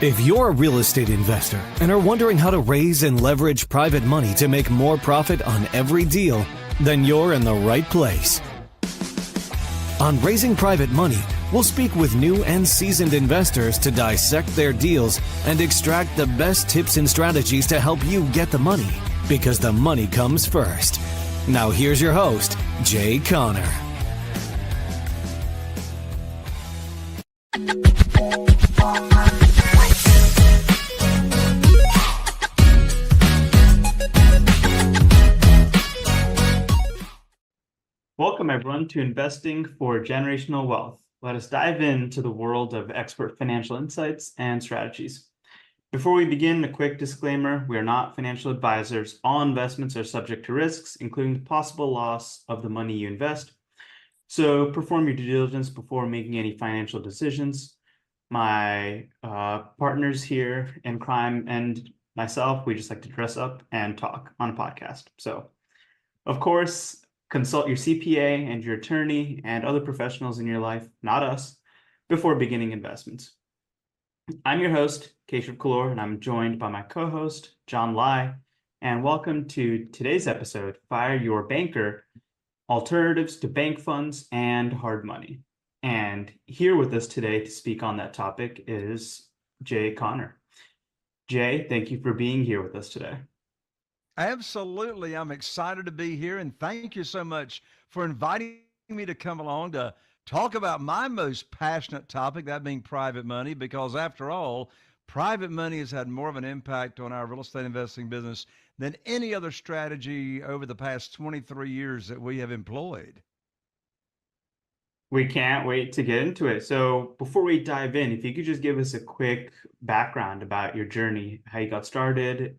If you're a real estate investor and are wondering how to raise and leverage private money to make more profit on every deal, then you're in the right place. On Raising Private Money, we'll speak with new and seasoned investors to dissect their deals and extract the best tips and strategies to help you get the money, because the money comes first. Now here's your host, Jay Conner. Welcome, everyone, to Investing for Generational Wealth. Let us dive into the world of expert financial insights and strategies. Before we begin, a quick disclaimer: we are not financial advisors. All investments are subject to risks, including the possible loss of the money you invest. So perform your due diligence before making any financial decisions. My partners here in crime and myself, we just like to dress up and talk on a podcast. So, of course, consult your CPA and your attorney and other professionals in your life, not us, before beginning investments. I'm your host, Keshav, Kolur, and I'm joined by my co-host, John Lai. And welcome to today's episode, Fire Your Banker, Alternatives to Bank Funds and Hard Money. And here with us today to speak on that topic is Jay Conner. Jay, thank you for being here with us today. Absolutely. I'm excited to be here, and thank you so much for inviting me to come along to talk about my most passionate topic, that being private money, because after all, private money has had more of an impact on our real estate investing business than any other strategy over the past 23 years that we have employed. We can't wait to get into it. So before we dive in, if you could just give us a quick background about your journey, how you got started,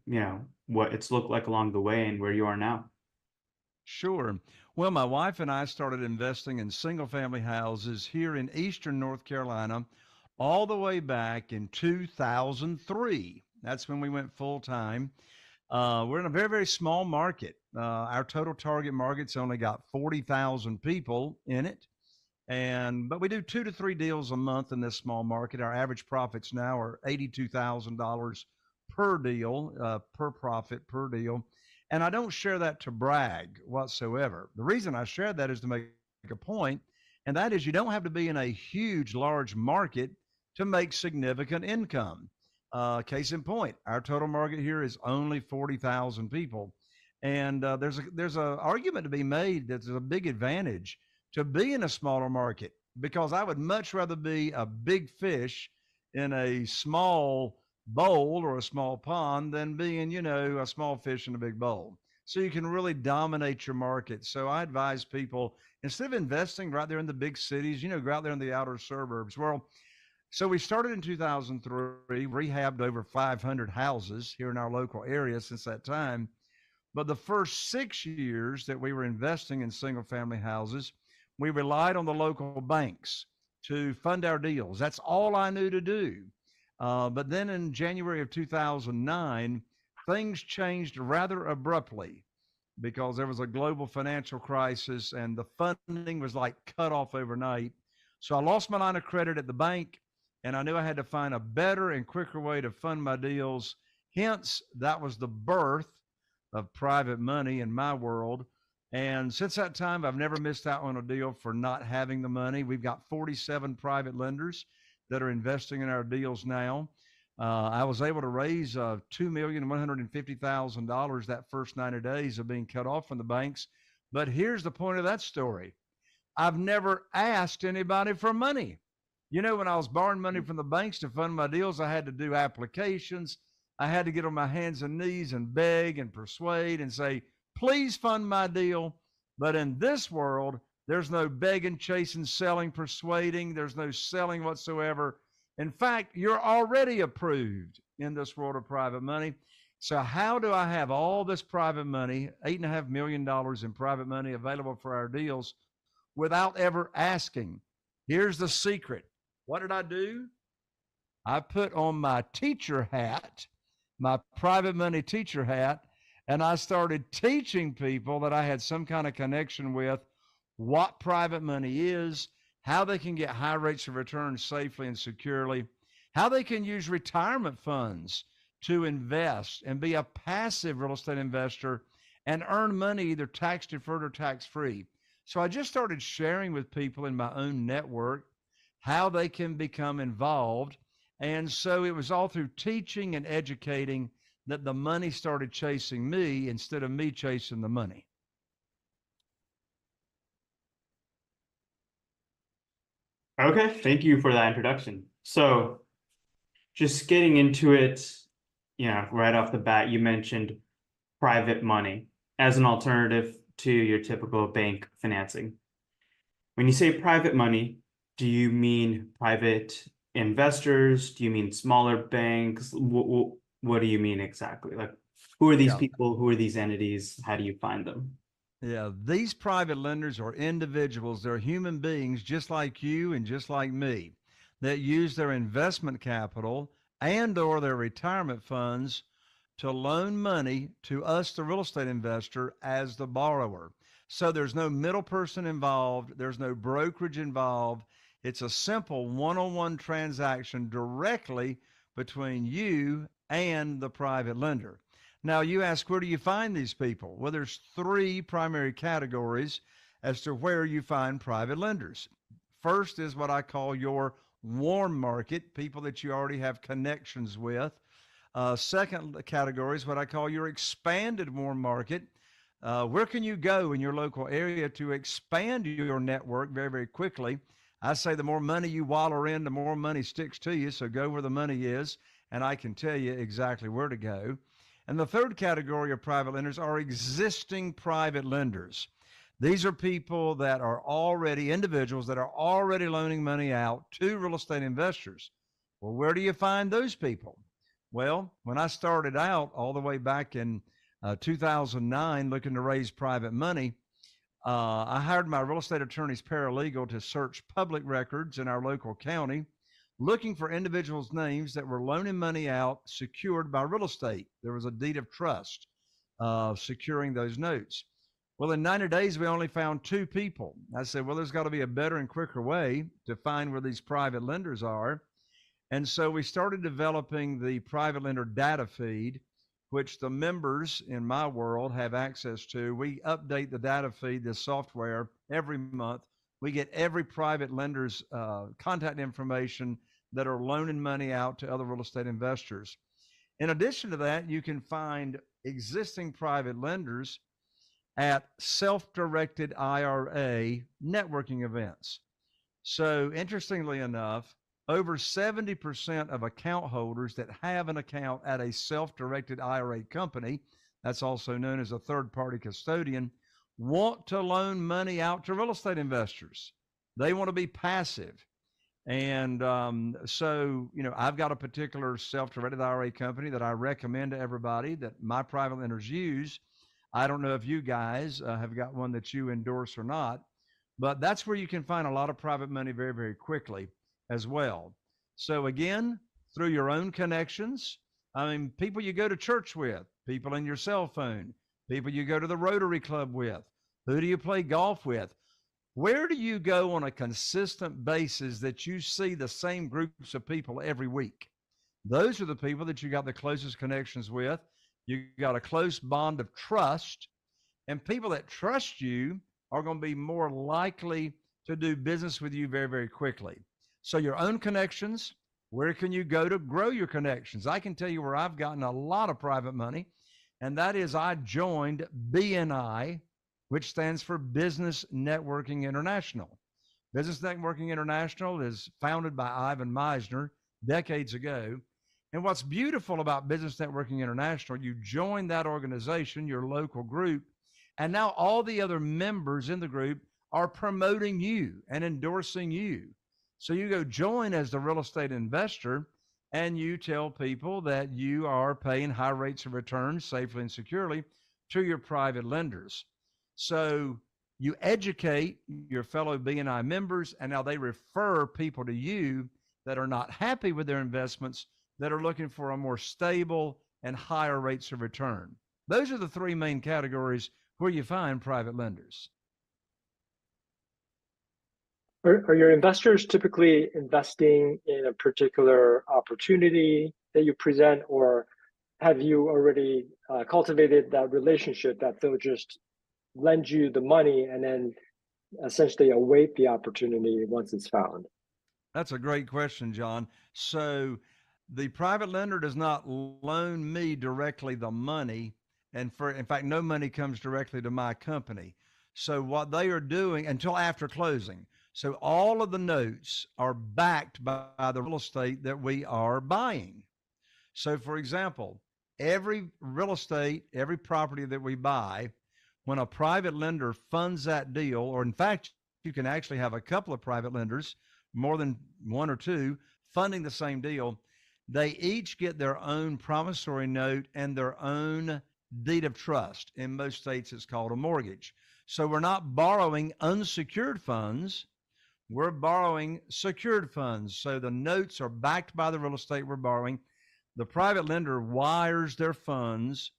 what it's looked like along the way and where you are now. Sure. Well, my wife and I started investing in single family houses here in Eastern North Carolina all the way back in 2003. That's when we went full time. We're in a very, very small market. Our total target market's only got 40,000 people in it. But we do 2 to 3 deals a month in this small market. Our average profits now are $82,000 per deal, per deal. And I don't share that to brag whatsoever. The reason I share that is to make a point, and that is you don't have to be in a huge, large market to make significant income. Case in point, our total market here is only 40,000 people. And there's an argument to be made that there's a big advantage to be in a smaller market, because I would much rather be a big fish in a small bowl or a small pond than being, a small fish in a big bowl. So you can really dominate your market. So I advise people, instead of investing right there in the big cities, go out there in the outer suburbs. Well, so we started in 2003, rehabbed over 500 houses here in our local area since that time. But the first 6 years that we were investing in single family houses, we relied on the local banks to fund our deals. That's all I knew to do. But then in January of 2009, things changed rather abruptly because there was a global financial crisis and the funding was like cut off overnight. So I lost my line of credit at the bank, and I knew I had to find a better and quicker way to fund my deals. Hence, that was the birth of private money in my world. And since that time, I've never missed out on a deal for not having the money. We've got 47 private lenders that are investing in our deals now. I was able to raise $2,150,000 that first 90 days of being cut off from the banks. But here's the point of that story. I've never asked anybody for money. When I was borrowing money from the banks to fund my deals, I had to do applications. I had to get on my hands and knees and beg and persuade and say, please fund my deal. But in this world, there's no begging, chasing, selling, persuading. There's no selling whatsoever. In fact, you're already approved in this world of private money. So how do I have all this private money, $8.5 million in private money available for our deals without ever asking? Here's the secret. What did I do? I put on my teacher hat, my private money teacher hat, and I started teaching people that I had some kind of connection with what private money is, how they can get high rates of return safely and securely. how they can use retirement funds to invest and be a passive real estate investor and earn money either tax deferred or tax free. So I just started sharing with people in my own network how they can become involved. And so it was all through teaching and educating that the money started chasing me instead of me chasing the money. Okay, thank you for that introduction. So just getting into it, right off the bat, you mentioned private money as an alternative to your typical bank financing. When you say private money, do you mean private investors? Do you mean smaller banks? What do you mean exactly? Like, who are these Yeah. people? Who are these entities? How do you find them? Yeah, these private lenders are individuals. They're human beings just like you and just like me that use their investment capital and or their retirement funds to loan money to us, the real estate investor, as the borrower. So there's no middle person involved. There's no brokerage involved. It's a simple one-on-one transaction directly between you and the private lender. Now, you ask, where do you find these people? Well, there's three primary categories as to where you find private lenders. First is what I call your warm market, people that you already have connections with. Second category is what I call your expanded warm market. Where can you go in your local area to expand your network very, very quickly? I say the more money you wallow in, the more money sticks to you. So go where the money is, and I can tell you exactly where to go. And the third category of private lenders are existing private lenders. These are people that are already individuals that are already loaning money out to real estate investors. Well, where do you find those people? Well, when I started out all the way back in 2009 looking to raise private money, I hired my real estate attorney's paralegal to search public records in our local county, looking for individuals' names that were loaning money out secured by real estate. There was a deed of trust securing those notes. Well, in 90 days, we only found two people. I said, well, there's got to be a better and quicker way to find where these private lenders are. And so we started developing the private lender data feed, which the members in my world have access to. We update the data feed, the software, every month. We get every private lender's contact information that are loaning money out to other real estate investors. In addition to that, you can find existing private lenders at self-directed IRA networking events. So interestingly enough, over 70% of account holders that have an account at a self-directed IRA company, that's also known as a third-party custodian, want to loan money out to real estate investors. They want to be passive. And I've got a particular self-directed IRA company that I recommend to everybody that my private lenders use. I don't know if you guys have got one that you endorse or not, but that's where you can find a lot of private money very, very quickly as well. So again, through your own connections, people you go to church with, people in your cell phone, people you go to the Rotary Club with, who do you play golf with? Where do you go on a consistent basis that you see the same groups of people every week? Those are the people that you got the closest connections with. You got a close bond of trust, and people that trust you are going to be more likely to do business with you very, very quickly. So your own connections, where can you go to grow your connections? I can tell you where I've gotten a lot of private money, and that is I joined BNI, which stands for Business Networking International. Business Networking International is founded by Ivan Meisner decades ago. And what's beautiful about Business Networking International, you join that organization, your local group, and now all the other members in the group are promoting you and endorsing you. So you go join as the real estate investor, and you tell people that you are paying high rates of return safely and securely to your private lenders. So you educate your fellow BNI members, and now they refer people to you that are not happy with their investments, that are looking for a more stable and higher rates of return. Those are the three main categories where you find private lenders. Are your investors typically investing in a particular opportunity that you present, or have you already cultivated that relationship that they'll just lend you the money and then essentially await the opportunity once it's found? That's a great question, John. So the private lender does not loan me directly the money. And in fact, no money comes directly to my company. So what they are doing until after closing. So all of the notes are backed by the real estate that we are buying. So for example, every real estate, every property that we buy, when a private lender funds that deal, or in fact, you can actually have a couple of private lenders, more than one or two, funding the same deal, they each get their own promissory note and their own deed of trust. In most states, it's called a mortgage. So we're not borrowing unsecured funds. We're borrowing secured funds. So the notes are backed by the real estate we're borrowing. The private lender wires their funds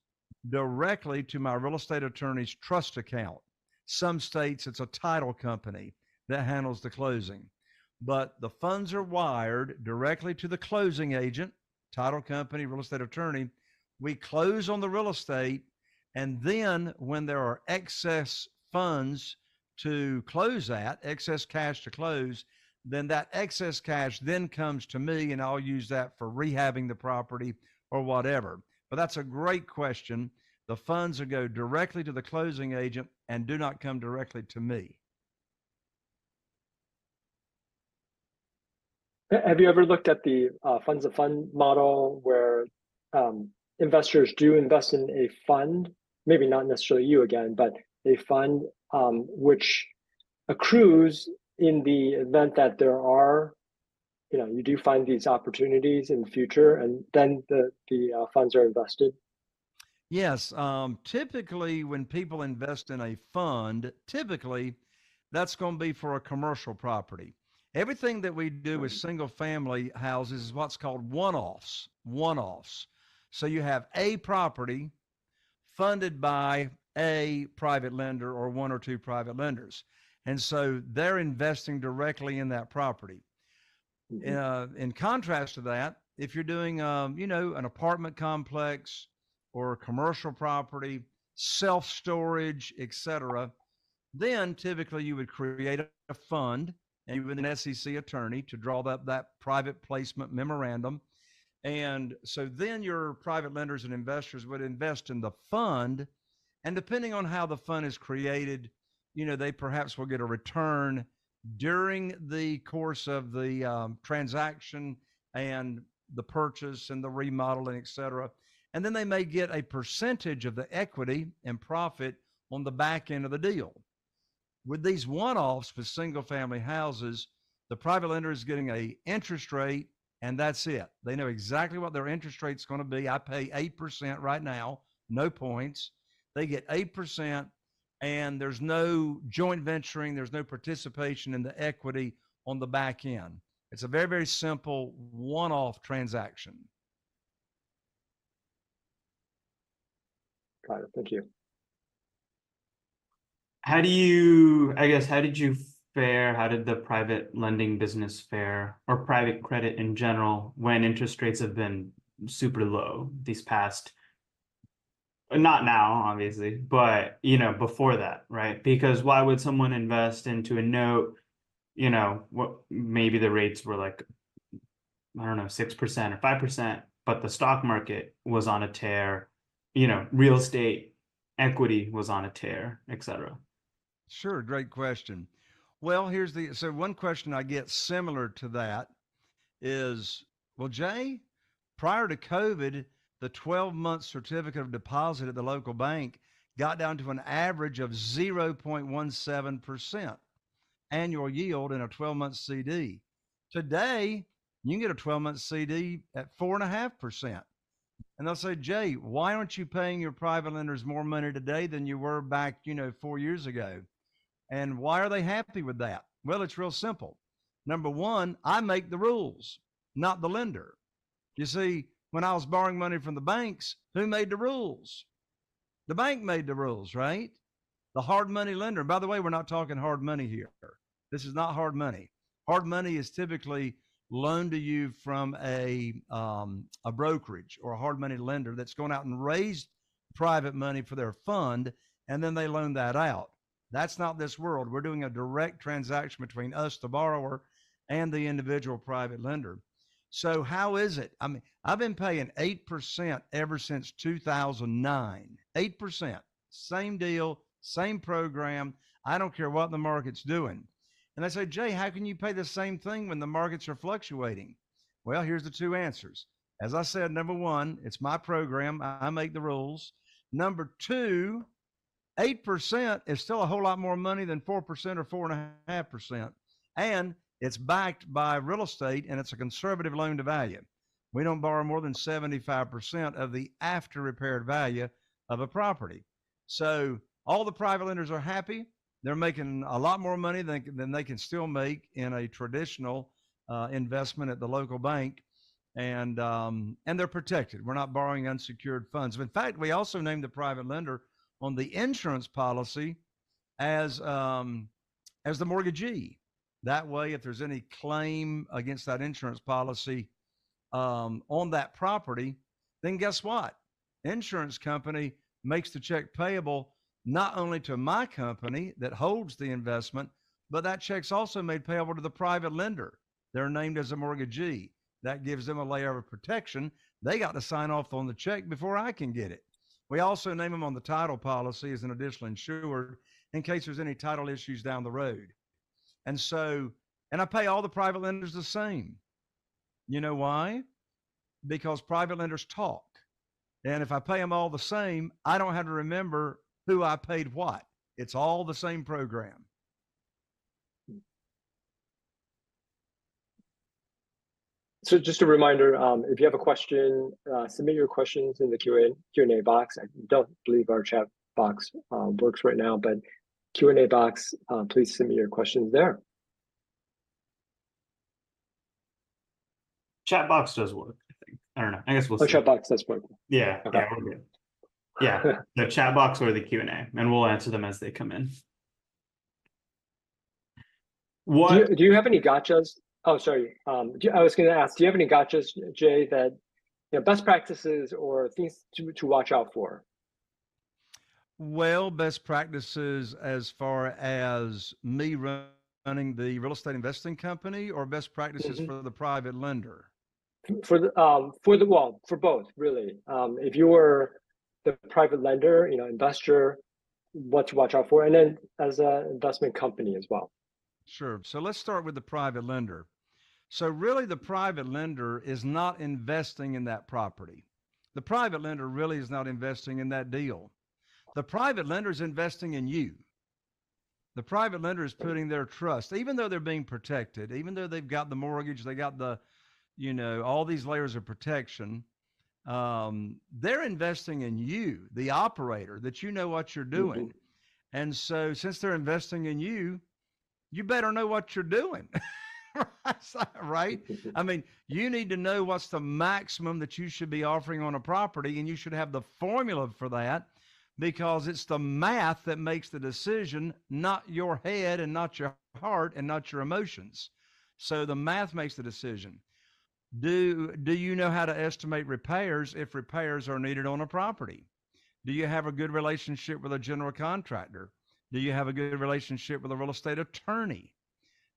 directly to my real estate attorney's trust account. Some states, it's a title company that handles the closing. But the funds are wired directly to the closing agent, title company, real estate attorney. We close on the real estate. And then when there are excess funds to close at, excess cash to close, then that excess cash then comes to me and I'll use that for rehabbing the property or whatever. But that's a great question. The funds will go directly to the closing agent and do not come directly to me. Have you ever looked at the funds of fund model where investors do invest in a fund, maybe not necessarily you again, but a fund which accrues in the event that there are, you do find these opportunities in the future, and then the funds are invested? Yes. Typically, when people invest in a fund, typically that's going to be for a commercial property. Everything that we do with single family houses is what's called one-offs. One-offs. So you have a property funded by a private lender or one or two private lenders. And so they're investing directly in that property. In contrast to that, if you're doing, an apartment complex or a commercial property, self-storage, etc., then typically you would create a fund and you would an SEC attorney to draw up that private placement memorandum. And so then your private lenders and investors would invest in the fund. And depending on how the fund is created, they perhaps will get a return during the course of the transaction and the purchase and the remodeling, et cetera. And then they may get a percentage of the equity and profit on the back end of the deal. With these one-offs with single family houses, the private lender is getting an interest rate, and that's it. They know exactly what their interest rate is going to be. I pay 8% right now, no points. They get 8%, and there's no joint venturing. There's no participation in the equity on the back end. It's a very, very simple one-off transaction. Got it. Thank you. How did you fare? How did the private lending business fare, or private credit in general, when interest rates have been super low these past, not now, obviously, but, before that, right? Because why would someone invest into a note, what maybe the rates were like, I don't know, 6% or 5%, but the stock market was on a tear, real estate equity was on a tear, etc. Sure, great question. Well, so one question I get similar to that is, well, Jay, prior to COVID, the 12-month certificate of deposit at the local bank got down to an average of 0.17% annual yield in a 12-month CD. Today, you can get a 12-month CD at 4.5%. And they'll say, Jay, why aren't you paying your private lenders more money today than you were back, 4 years ago? And why are they happy with that? Well, it's real simple. Number one, I make the rules, not the lender. You see, when I was borrowing money from the banks, who made the rules? The bank made the rules, right? The hard money lender. By the way, we're not talking hard money here. This is not hard money. Hard money is typically loaned to you from a brokerage or a hard money lender that's going out and raised private money for their fund, and then they loan that out. That's not this world. We're doing a direct transaction between us, the borrower, and the individual private lender. So how is it? I mean, I've been paying 8% ever since 2009. 8%, same deal, same program. I don't care what the market's doing. And they say, Jay, how can you pay the same thing when the markets are fluctuating? Well, here's the two answers. As I said, number one, it's my program. I make the rules. Number two, 8% is still a whole lot more money than 4% or 4.5%. And it's backed by real estate, and it's a conservative loan to value. We don't borrow more than 75% of the after repaired value of a property. So all the private lenders are happy. They're making a lot more money than they can still make in a traditional investment at the local bank. And they're protected. We're not borrowing unsecured funds. In fact, we also named the private lender on the insurance policy as the mortgagee. That way, if there's any claim against that insurance policy on that property, then guess what? Insurance company makes the check payable not only to my company that holds the investment, but that check's also made payable to the private lender. They're named as a mortgagee. That gives them a layer of protection. They got to sign off on the check before I can get it. We also name them on the title policy as an additional insured in case there's any title issues down the road. And I pay all the private lenders the same. You know why? Because private lenders talk. And if I pay them all the same, I don't have to remember who I paid what. It's all the same program. So just a reminder, if you have a question, submit your questions in the Q&A box. I don't believe our chat box works right now, but Q&A box, please submit your questions there. Chat box does work, I think. I don't know. I guess we'll see. Chat box does work. Yeah, okay. Yeah, we're good. Yeah, the chat box or the Q&A, and we'll answer them as they come in. What do you have any gotchas? Oh, sorry. I was going to ask, do you have any gotchas, Jay, that best practices or things to watch out for? Well, best practices as far as me running the real estate investing company, or best practices for the private lender? For both, really. If you were the private lender, investor, what to watch out for, and then as an investment company as well. Sure. So let's start with the private lender. So really the private lender is not investing in that property. The private lender really is not investing in that deal. The private lender is investing in you. The private lender is putting their trust, even though they're being protected, even though they've got the mortgage, they got the, all these layers of protection. They're investing in you, the operator, that you know what you're doing. And so since they're investing in you, you better know what you're doing. Right? I mean, you need to know what's the maximum that you should be offering on a property, and you should have the formula for that, because it's the math that makes the decision, not your head and not your heart and not your emotions. So the math makes the decision. Do you know how to estimate repairs if repairs are needed on a property? Do you have a good relationship with a general contractor? Do you have a good relationship with a real estate attorney?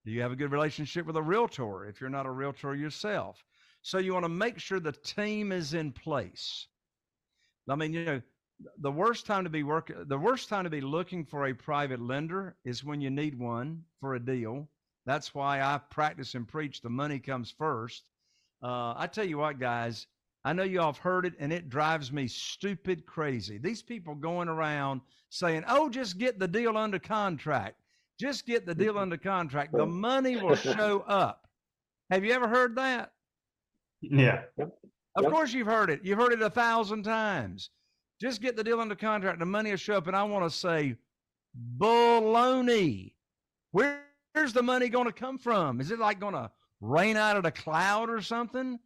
Do you have a good relationship with a realtor if you're not a realtor yourself? So you want to make sure the team is in place. I mean, the worst time to be looking for a private lender is when you need one for a deal. That's why I practice and preach the money comes first. I tell you what, guys, I know you all have heard it, and it drives me stupid crazy. These people going around saying, oh, just get the deal under contract. Just get the deal under contract. The money will show up. Have you ever heard that? Yeah. Of course you've heard it. You've heard it 1,000 times. Just get the deal under contract. The money will show up. And I want to say, baloney. Where's the money going to come from? Is it like going to rain out of the cloud or something?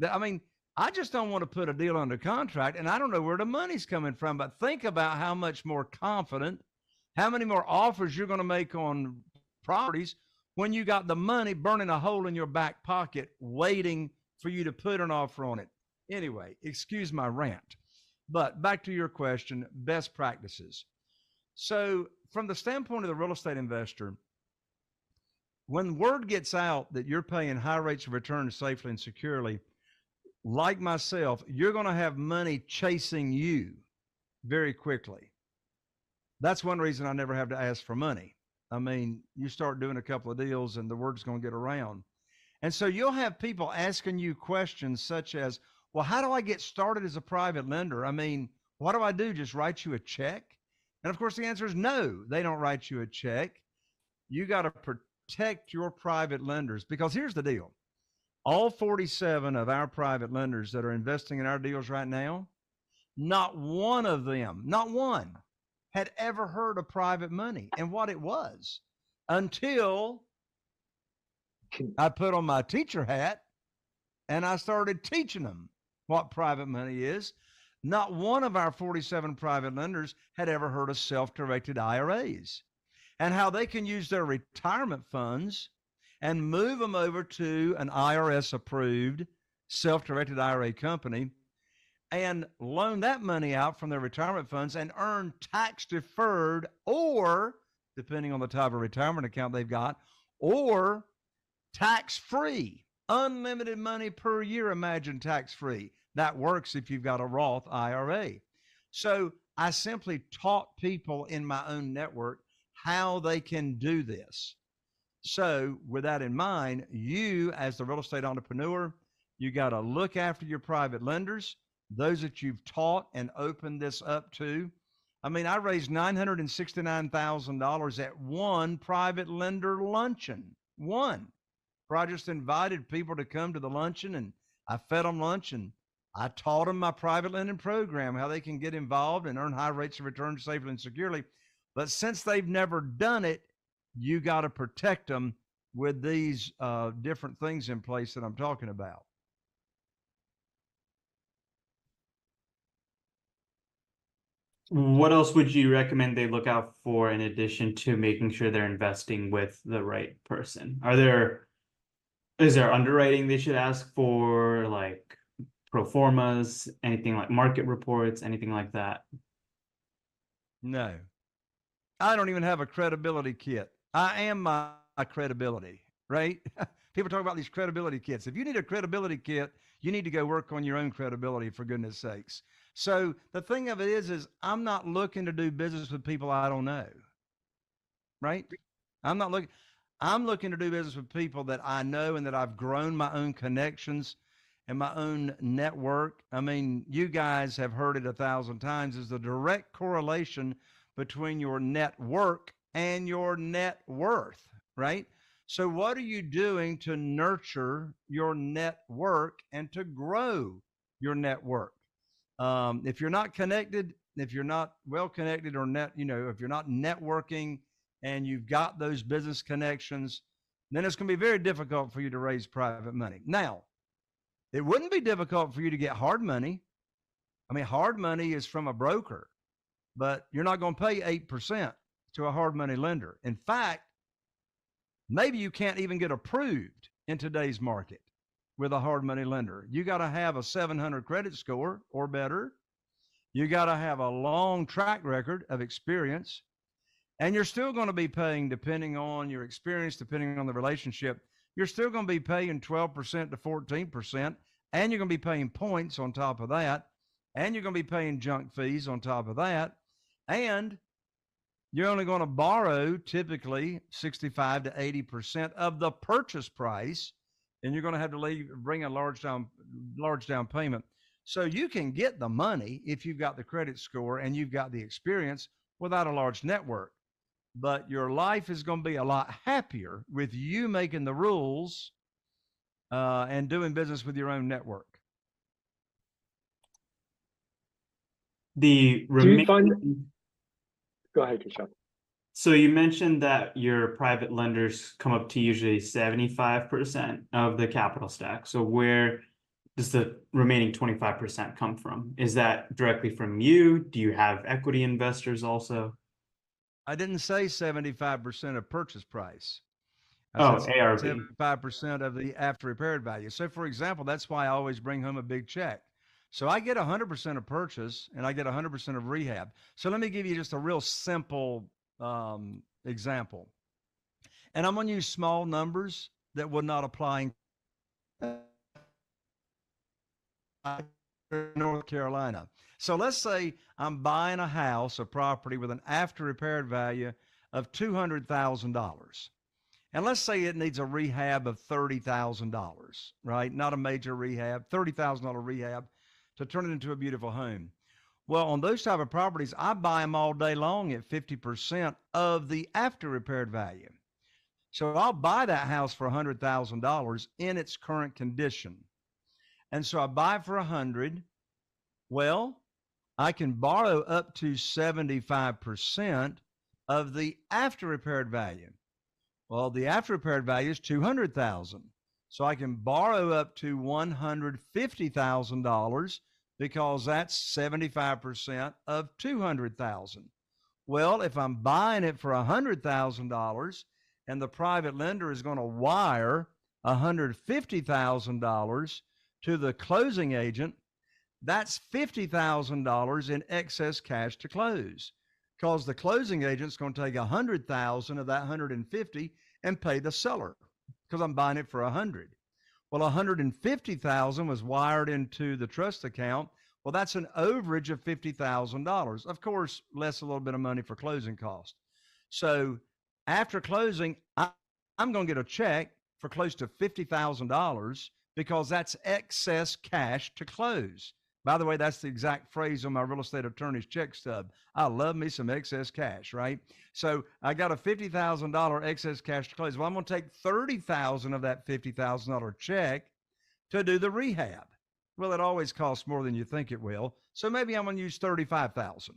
I mean, I just don't want to put a deal under contract, and I don't know where the money's coming from. But think about how much more confident, how many more offers you're going to make on properties when you got the money burning a hole in your back pocket waiting for you to put an offer on it. Anyway, excuse my rant. But back to your question, best practices. So, from the standpoint of the real estate investor, when word gets out that you're paying high rates of return safely and securely, like myself, you're going to have money chasing you very quickly. That's one reason I never have to ask for money. I mean, you start doing a couple of deals and the word's going to get around. And so you'll have people asking you questions such as, well, how do I get started as a private lender? I mean, what do I do? Just write you a check? And of course, the answer is no, they don't write you a check. You got to protect your private lenders, because here's the deal. All 47 of our private lenders that are investing in our deals right now, not one of them, not one, had ever heard of private money and what it was until I put on my teacher hat and I started teaching them what private money is. Not one of our 47 private lenders had ever heard of self-directed IRAs and how they can use their retirement funds and move them over to an IRS-approved self-directed IRA company and loan that money out from their retirement funds and earn tax-deferred, or, depending on the type of retirement account they've got, or tax-free, unlimited money per year. Imagine tax-free. That works if you've got a Roth IRA. So I simply taught people in my own network how they can do this. So with that in mind, you as the real estate entrepreneur, you got to look after your private lenders, those that you've taught and opened this up to. I mean, I raised $969,000 at one private lender luncheon. One. I just invited people to come to the luncheon and I fed them lunch and I taught them my private lending program, how they can get involved and earn high rates of return safely and securely. But since they've never done it, you got to protect them with these different things in place that I'm talking about. What else would you recommend they look out for in addition to making sure they're investing with the right person? Is there underwriting they should ask for, like pro formas, anything like market reports, anything like that? No, I don't even have a credibility kit. I am my credibility, right? People talk about these credibility kits. If you need a credibility kit, you need to go work on your own credibility, for goodness sakes. So the thing of it is I'm not looking to do business with people I don't know, right? I'm looking to do business with people that I know and that I've grown my own connections and my own network. I mean, you guys have heard it 1,000 times, is the direct correlation between your network and your net worth, right? So what are you doing to nurture your network and to grow your network? If you're not connected, if you're not well connected or if you're not networking and you've got those business connections, then it's going to be very difficult for you to raise private money. Now, it wouldn't be difficult for you to get hard money. I mean, hard money is from a broker, but you're not going to pay 8% to a hard money lender. In fact, maybe you can't even get approved in today's market with a hard money lender. You got to have a 700 credit score or better. You got to have a long track record of experience. And you're still going to be paying, depending on your experience, depending on the relationship, you're still going to be paying 12% to 14%. And you're going to be paying points on top of that. And you're going to be paying junk fees on top of that. And you're only going to borrow typically 65 to 80% of the purchase price. And you're going to have to bring a large down payment. So you can get the money if you've got the credit score and you've got the experience without a large network. But your life is going to be a lot happier with you making the rules and doing business with your own network. The Do you find? Go ahead, Keshav. So you mentioned that your private lenders come up to usually 75% of the capital stack. So where does the remaining 25% come from? Is that directly from you? Do you have equity investors also? I didn't say 75% of purchase price. I Oh, said ARV. 75% of the after repaired value. So, for example, that's why I always bring home a big check. So I get 100% of purchase and I get 100% of rehab. So let me give you just a real simple example. And I'm going to use small numbers that would not apply in North Carolina. So let's say I'm buying a house, a property with an after repaired value of $200,000. And let's say it needs a rehab of $30,000, right? Not a major rehab, $30,000 rehab to turn it into a beautiful home. Well, on those type of properties, I buy them all day long at 50% of the after repaired value. So I'll buy that house for $100,000 in its current condition. And so I buy it for 100. Well, I can borrow up to 75% of the after repaired value. Well, the after repaired value is 200,000. So I can borrow up to $150,000 because that's 75% of 200,000. Well, if I'm buying it for $100,000 and the private lender is going to wire $150,000 to the closing agent, that's $50,000 in excess cash to close, because the closing agent's going to take 100,000 of that 150 and pay the seller because I'm buying it for 100. Well, 150,000 was wired into the trust account. Well, that's an overage of $50,000. Of course, less a little bit of money for closing costs. So after closing, I'm going to get a check for close to $50,000 because that's excess cash to close. By the way, that's the exact phrase on my real estate attorney's check stub. I love me some excess cash, right? So I got a $50,000 excess cash to close. Well, I'm going to take $30,000 of that $50,000 check to do the rehab. Well, it always costs more than you think it will. So maybe I'm going to use $35,000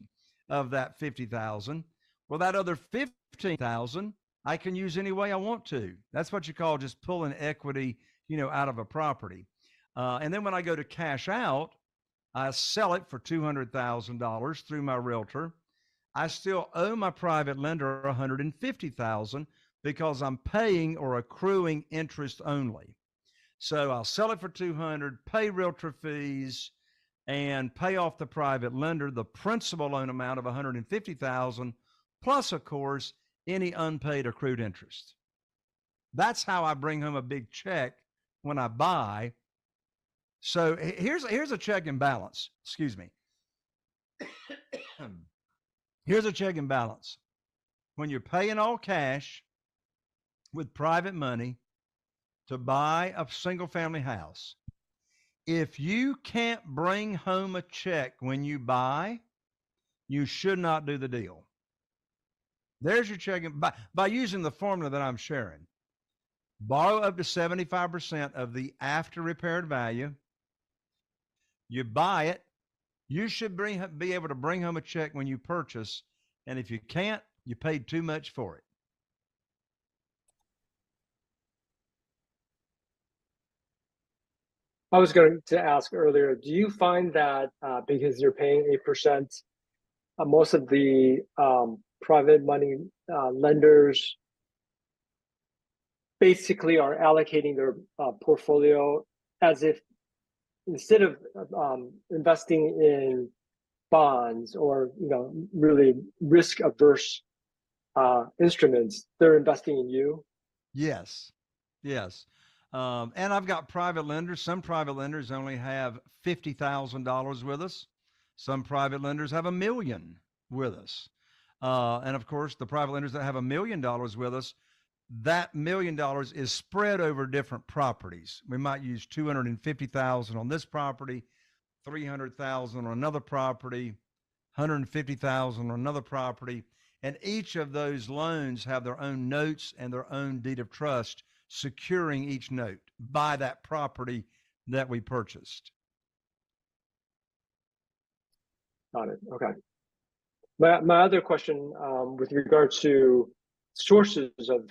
of that $50,000. Well, that other $15,000 I can use any way I want to. That's what you call just pulling equity, out of a property. And then when I go to cash out, I sell it for $200,000 through my realtor. I still owe my private lender $150,000 because I'm paying or accruing interest only. So I'll sell it for $200,000, pay realtor fees, and pay off the private lender the principal loan amount of $150,000, plus, of course, any unpaid accrued interest. That's how I bring home a big check when I buy. So here's a check and balance. Excuse me. Here's a check and balance. When you're paying all cash with private money to buy a single family house, if you can't bring home a check when you buy, you should not do the deal. There's your check and by using the formula that I'm sharing. Borrow up to 75% of the after repaired value. You buy it. You should be able to bring home a check when you purchase. And if you can't, you paid too much for it. I was going to ask earlier, do you find that because you're paying 8%, most of the private money lenders basically are allocating their portfolio as if instead of investing in bonds or really risk averse instruments, they're investing in you? Yes. And I've got private lenders. Some private lenders only have $50,000 with us. Some private lenders have $1 million with us. And of course, the private lenders that have $1 million with us, that $1 million is spread over different properties. We might use $250,000 on this property, $300,000 on another property, $150,000 on another property. And each of those loans have their own notes and their own deed of trust securing each note by that property that we purchased. Got it. Okay. My other question with regard to sources of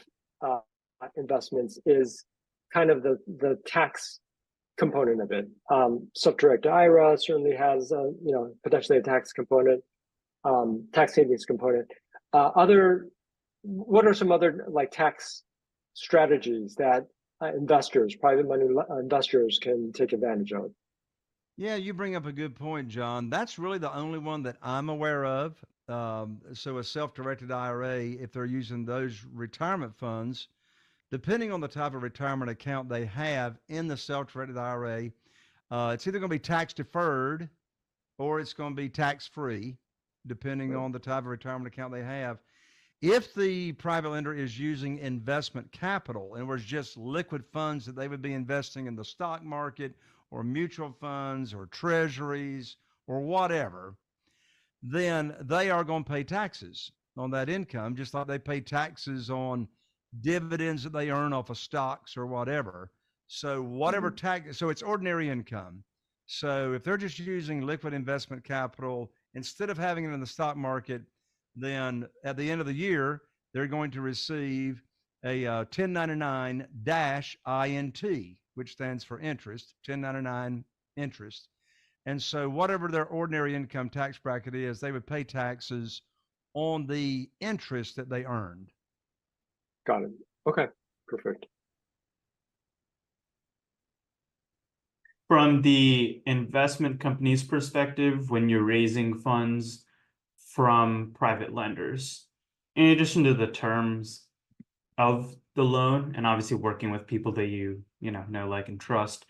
investments is kind of the tax component of it. Self-directed IRA certainly has potentially a tax component, tax savings component. What are some other like tax strategies that investors, private money investors, can take advantage of? Yeah, you bring up a good point, John. That's really the only one that I'm aware of. So a self-directed IRA, if they're using those retirement funds, depending on the type of retirement account they have in the self-directed IRA, it's either going to be tax deferred or it's going to be tax free, depending Right. on the type of retirement account they have. If the private lender is using investment capital, and it was just liquid funds that they would be investing in the stock market or mutual funds or treasuries or whatever, then they are going to pay taxes on that income, just like they pay taxes on dividends that they earn off of stocks or whatever. So whatever tax, so it's ordinary income. So if they're just using liquid investment capital instead of having it in the stock market, then at the end of the year they're going to receive a 1099-INT, which stands for interest, 1099 interest. And so whatever their ordinary income tax bracket is, they would pay taxes on the interest that they earned. Got it. Okay, perfect. From the investment company's perspective, when you're raising funds from private lenders, in addition to the terms of the loan and obviously working with people that you know, like, and trust,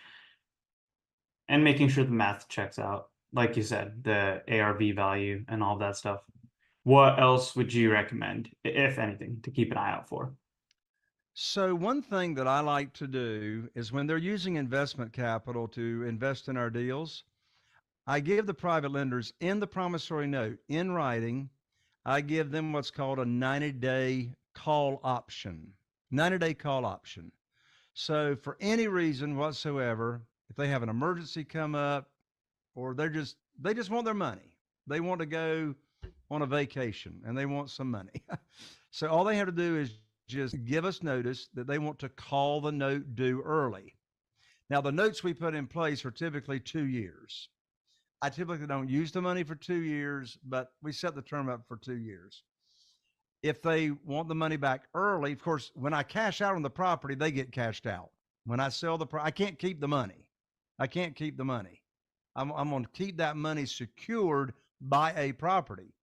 and making sure the math checks out, like you said, the ARV value and all that stuff, what else would you recommend, if anything, to keep an eye out for? So one thing that I like to do is when they're using investment capital to invest in our deals, I give the private lenders in the promissory note in writing, I give them what's called a 90-day call option. 90-day call option. So for any reason whatsoever, if they have an emergency come up or they just want their money, they want to go on a vacation and they want some money. So all they have to do is just give us notice that they want to call the note due early. Now, the notes we put in place are typically 2 years. I typically don't use the money for 2 years, but we set the term up for 2 years. If they want the money back early, of course, when I cash out on the property, they get cashed out. When I sell the property, I can't keep the money. I can't keep the money. I'm going to keep that money secured by a property.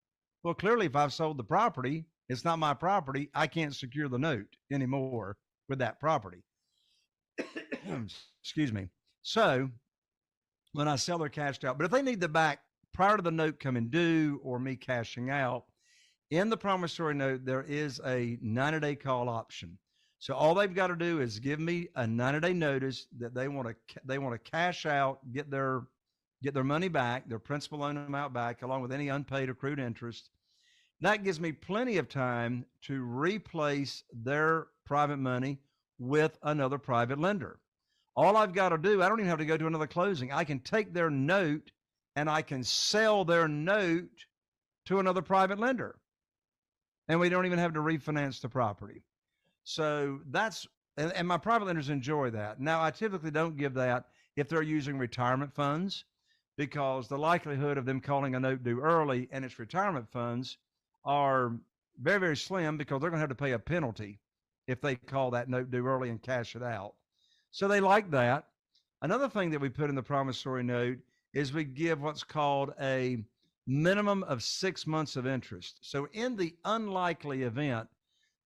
Well, clearly, if I've sold the property, it's not my property. I can't secure the note anymore with that property. Excuse me. So when I sell, they're cashed out. But if they need the back prior to the note coming due or me cashing out, in the promissory note, there is a 90-day call option. So all they've got to do is give me a 90-day notice that they want to cash out, get their money back, their principal loan amount back, along with any unpaid accrued interest. That gives me plenty of time to replace their private money with another private lender. All I've got to do, I don't even have to go to another closing. I can take their note and I can sell their note to another private lender. And we don't even have to refinance the property. So that's, and my private lenders enjoy that. Now, I typically don't give that if they're using retirement funds, because the likelihood of them calling a note due early and its retirement funds are very, very slim, because they're going to have to pay a penalty if they call that note due early and cash it out. So they like that. Another thing that we put in the promissory note is we give what's called a minimum of 6 months of interest. So in the unlikely event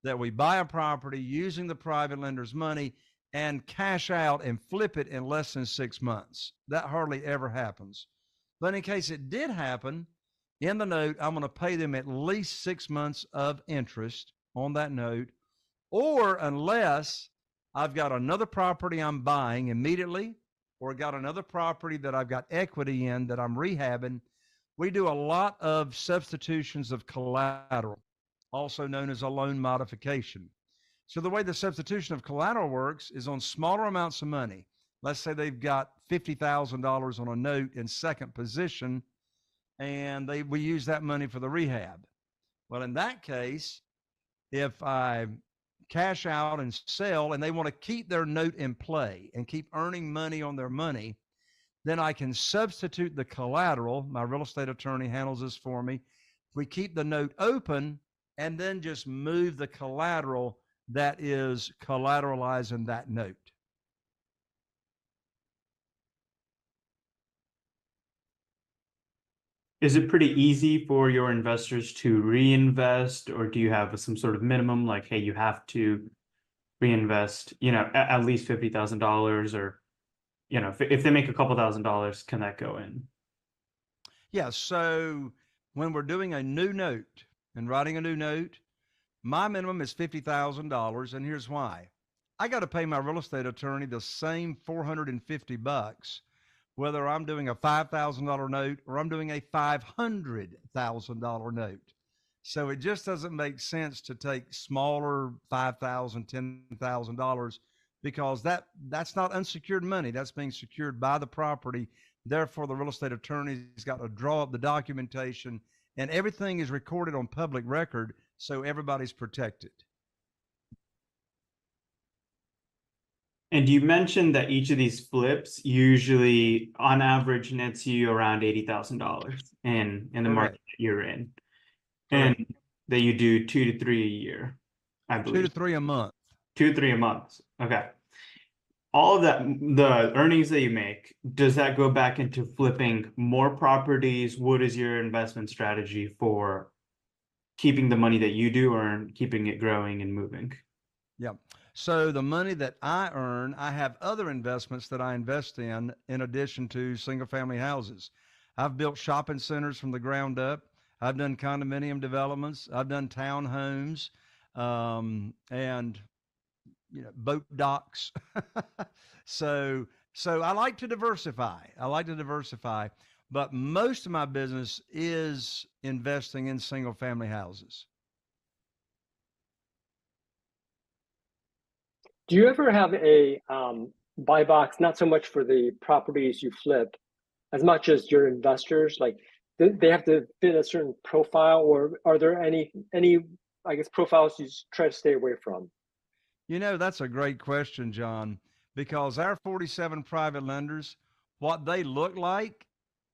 that we buy a property using the private lender's money and cash out and flip it in less than 6 months, that hardly ever happens. But in case it did happen, in the note, I'm going to pay them at least 6 months of interest on that note, or unless I've got another property I'm buying immediately, or got another property that I've got equity in that I'm rehabbing. We do a lot of substitutions of collateral, also known as a loan modification. So the way the substitution of collateral works is on smaller amounts of money. Let's say they've got $50,000 on a note in second position, and we use that money for the rehab. Well, in that case, if I cash out and sell and they want to keep their note in play and keep earning money on their money, then I can substitute the collateral. My real estate attorney handles this for me. We keep the note open and then just move the collateral that is collateralizing that note. Is it pretty easy for your investors to reinvest, or do you have some sort of minimum, like, hey, you have to reinvest, at least $50,000, or, if they make a couple $1,000s, can that go in? Yeah, so when we're doing a new note and writing a new note, my minimum is $50,000, and here's why. I got to pay my real estate attorney the same $450, whether I'm doing a $5,000 note or I'm doing a $500,000 note. So it just doesn't make sense to take smaller $5,000, $10,000, because that's not unsecured money. That's being secured by the property. Therefore, the real estate attorney's got to draw up the documentation, and everything is recorded on public record, so everybody's protected. And you mentioned that each of these flips usually, on average, nets you around $80,000 in the market that you're in, Correct. and that you do 2 to 3 a year, I 2 believe. to 3 a month. 2 to 3 a month. Okay. All of that, the earnings that you make, does that go back into flipping more properties? What is your investment strategy for keeping the money that you do earn, keeping it growing and moving? Yeah. So the money that I earn, I have other investments that I invest in addition to single family houses. I've built shopping centers from the ground up. I've done condominium developments. I've done townhomes, and boat docks. so I like to diversify. But most of my business is investing in single family houses. Do you ever have a buy box, not so much for the properties you flip, as much as your investors? Like, they have to fit a certain profile, or are there any I guess profiles you try to stay away from? That's a great question, John, because our 47 private lenders, what they look like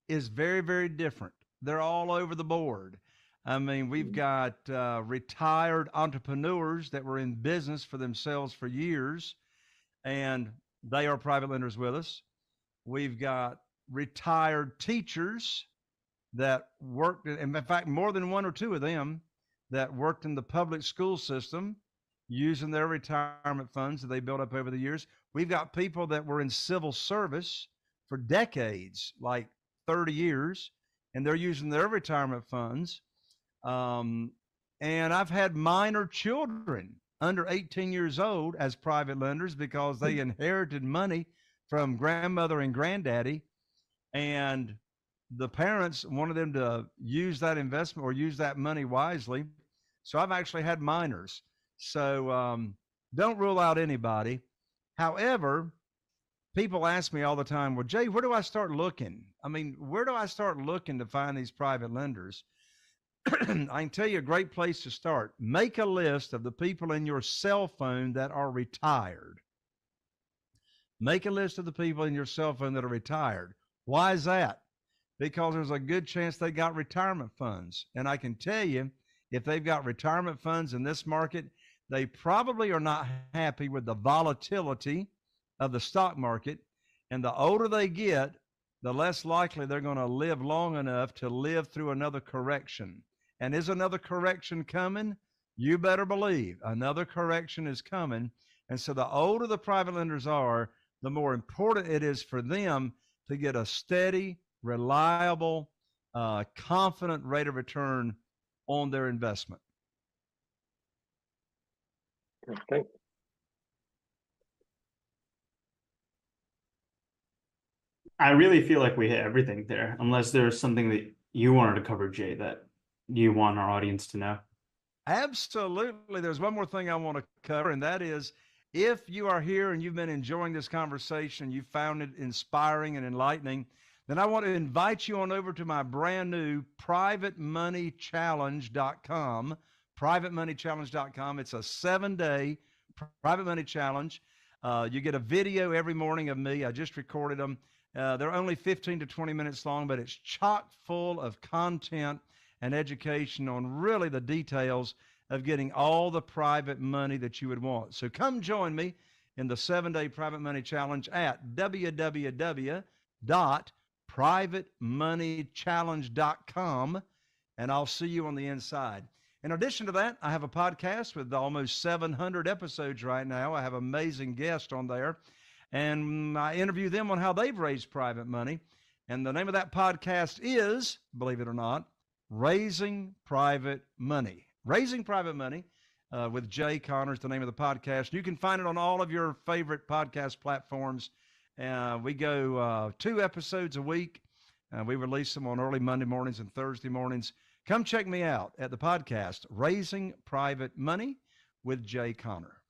is very, very different. They're all over the board. I mean, we've got retired entrepreneurs that were in business for themselves for years, and they are private lenders with us. We've got retired teachers that worked, in fact, more than one or two of them that worked in the public school system using their retirement funds that they built up over the years. We've got people that were in civil service for decades, like 30 years, and they're using their retirement funds. And I've had minor children under 18 years old as private lenders because they inherited money from grandmother and granddaddy, and the parents wanted them to use that investment or use that money wisely. So I've actually had minors. So don't rule out anybody. However, people ask me all the time, well, Jay, where do I start looking? I mean, where do I start looking to find these private lenders? I can tell you a great place to start. Make a list of the people in your cell phone that are retired. Make a list of the people in your cell phone that are retired. Why is that? Because there's a good chance they got retirement funds. And I can tell you, if they've got retirement funds in this market, they probably are not happy with the volatility of the stock market. And the older they get, the less likely they're going to live long enough to live through another correction. And is another correction coming? You better believe another correction is coming. And so the older the private lenders are, the more important it is for them to get a steady, reliable, confident rate of return on their investment. Okay. I really feel like we hit everything there, unless there's something that you wanted to cover, Jay, that you want our audience to know. Absolutely. There's one more thing I want to cover, and that is, if you are here and you've been enjoying this conversation, you found it inspiring and enlightening, then I want to invite you on over to my brand new privatemoneychallenge.com, privatemoneychallenge.com. It's a 7-day private money challenge. You get a video every morning of me. I just recorded them. They're only 15 to 20 minutes long, but it's chock full of content and education on really the details of getting all the private money that you would want. So come join me in the 7-day private money challenge at www.privatemoneychallenge.com, and I'll see you on the inside. In addition to that, I have a podcast with almost 700 episodes right now. I have amazing guests on there, and I interview them on how they've raised private money. And the name of that podcast is, believe it or not, Raising Private Money. Raising Private Money with Jay Connor is the name of the podcast. You can find it on all of your favorite podcast platforms. We go 2 episodes a week. We release them on early Monday mornings and Thursday mornings. Come check me out at the podcast, Raising Private Money with Jay Connor.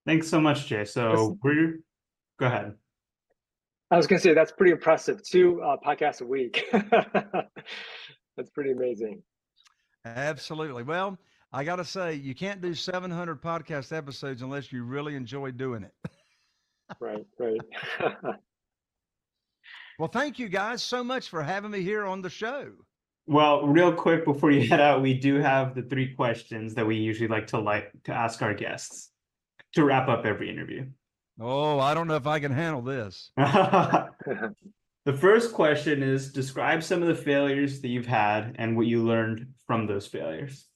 Thanks so much, Jay. So go ahead. I was going to say, that's pretty impressive. 2 podcasts a week. That's pretty amazing. Absolutely. Well, I got to say, you can't do 700 podcast episodes unless you really enjoy doing it. Right. Well, thank you guys so much for having me here on the show. Well, real quick before you head out, we do have the 3 questions that we usually like to ask our guests to wrap up every interview. Oh, I don't know if I can handle this. The first question is, describe some of the failures that you've had and what you learned from those failures.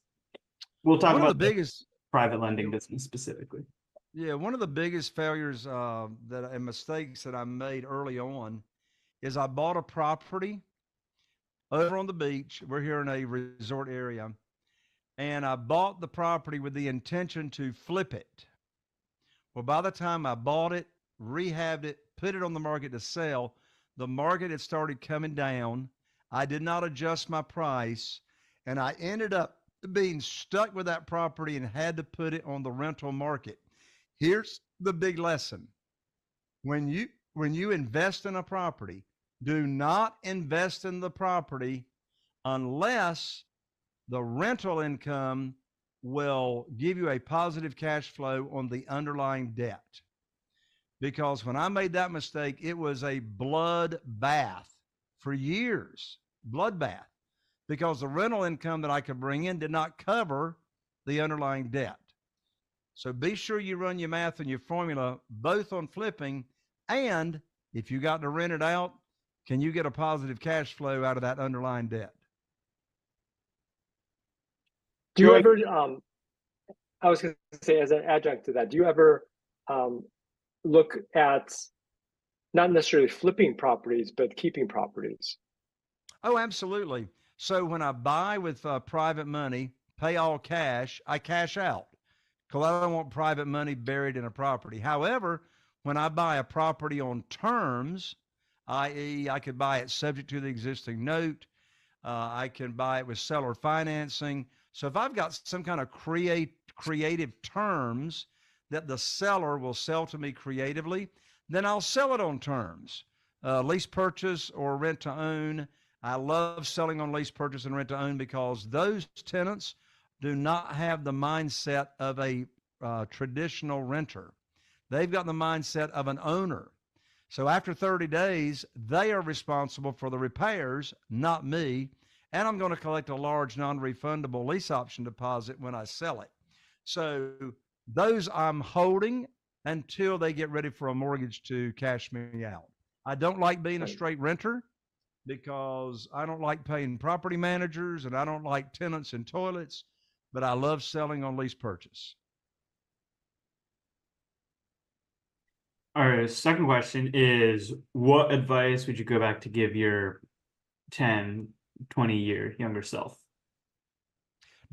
We'll talk about the biggest private lending business specifically. Yeah, one of the biggest failures and mistakes that I made early on is I bought a property over on the beach. We're here in a resort area, and I bought the property with the intention to flip it. Well, by the time I bought it, rehabbed it, put it on the market to sell, the market had started coming down. I did not adjust my price, and I ended up being stuck with that property and had to put it on the rental market. Here's the big lesson. When you invest in a property, do not invest in the property unless the rental income will give you a positive cash flow on the underlying debt. Because when I made that mistake, it was a blood bath for years, bloodbath, because the rental income that I could bring in did not cover the underlying debt. So be sure you run your math and your formula both on flipping, and if you got to rent it out, can you get a positive cash flow out of that underlying debt? Do you ever, I was going to say, as an adjunct to that, do you ever look at not necessarily flipping properties, but keeping properties? Oh, absolutely. So when I buy with private money, pay all cash, I cash out because I don't want private money buried in a property. However, when I buy a property on terms, i.e., I could buy it subject to the existing note, I can buy it with seller financing. So if I've got some kind of creative terms that the seller will sell to me creatively, then I'll sell it on terms. Lease purchase or rent to own. I love selling on lease purchase and rent to own because those tenants do not have the mindset of a traditional renter. They've got the mindset of an owner. So after 30 days, they are responsible for the repairs, not me. And I'm going to collect a large non-refundable lease option deposit when I sell it. So those I'm holding until they get ready for a mortgage to cash me out. I don't like being a straight renter because I don't like paying property managers and I don't like tenants and toilets, but I love selling on lease purchase. All right, second question is, what advice would you go back to give your 10, 20-year younger self?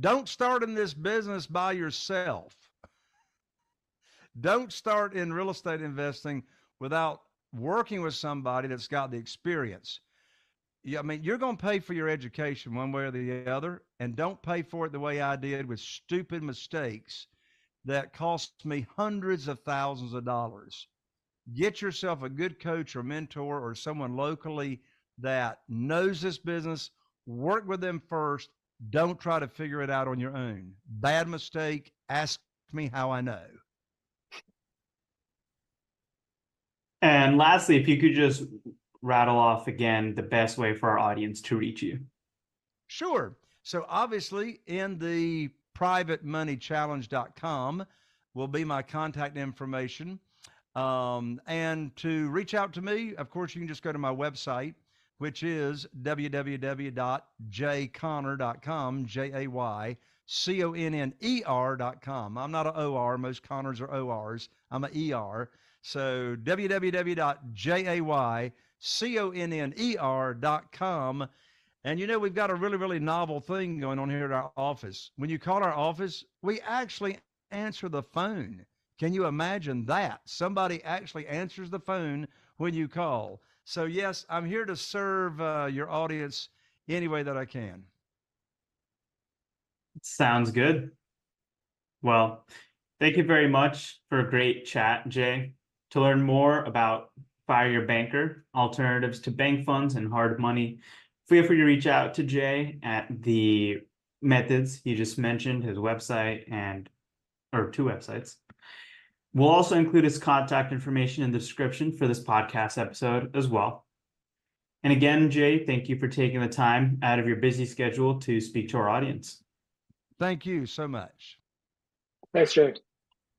Don't start in this business by yourself. Don't start in real estate investing without working with somebody that's got the experience. Yeah, I mean, you're going to pay for your education one way or the other, and don't pay for it the way I did with stupid mistakes that cost me hundreds of thousands of dollars. Get yourself a good coach or mentor or someone locally that knows this business. Work with them first. Don't try to figure it out on your own. Bad mistake. Ask me how I know. And lastly, if you could just rattle off again the best way for our audience to reach you. Sure. So obviously in the privatemoneychallenge.com will be my contact information. And to reach out to me, of course, you can just go to my website, which is www.jayconner.com, JAYCONNER.com. I'm not an OR. Most Connors are ORs. I'm an ER. So www.jayconner.com. And you know, we've got a really, really novel thing going on here at our office. When you call our office, we actually answer the phone. Can you imagine that? Somebody actually answers the phone when you call. So yes, I'm here to serve your audience any way that I can. Sounds good. Well, thank you very much for a great chat, Jay. To learn more about Fire Your Banker, alternatives to bank funds and hard money, feel free to reach out to Jay at the methods he just mentioned, his website or 2 websites. We'll also include his contact information in the description for this podcast episode as well. And again, Jay, thank you for taking the time out of your busy schedule to speak to our audience. Thank you so much. Thanks, Jay.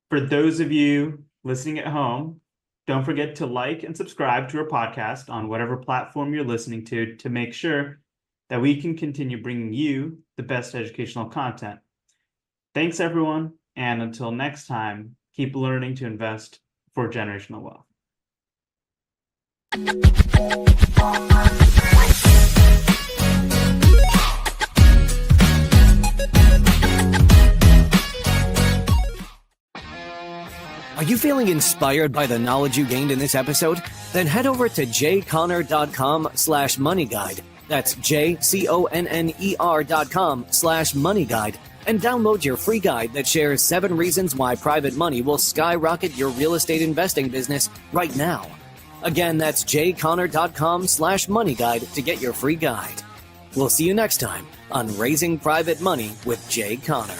For those of you listening at home, don't forget to like and subscribe to our podcast on whatever platform you're listening to make sure that we can continue bringing you the best educational content. Thanks, everyone. And until next time, keep learning to invest for generational wealth. Are you feeling inspired by the knowledge you gained in this episode? Then head over to jayconner.com/moneyguide. That's JCONNER.com/moneyguide. And download your free guide that shares 7 reasons why private money will skyrocket your real estate investing business right now. Again, that's jayconner.com/moneyguide to get your free guide. We'll see you next time on Raising Private Money with Jay Conner.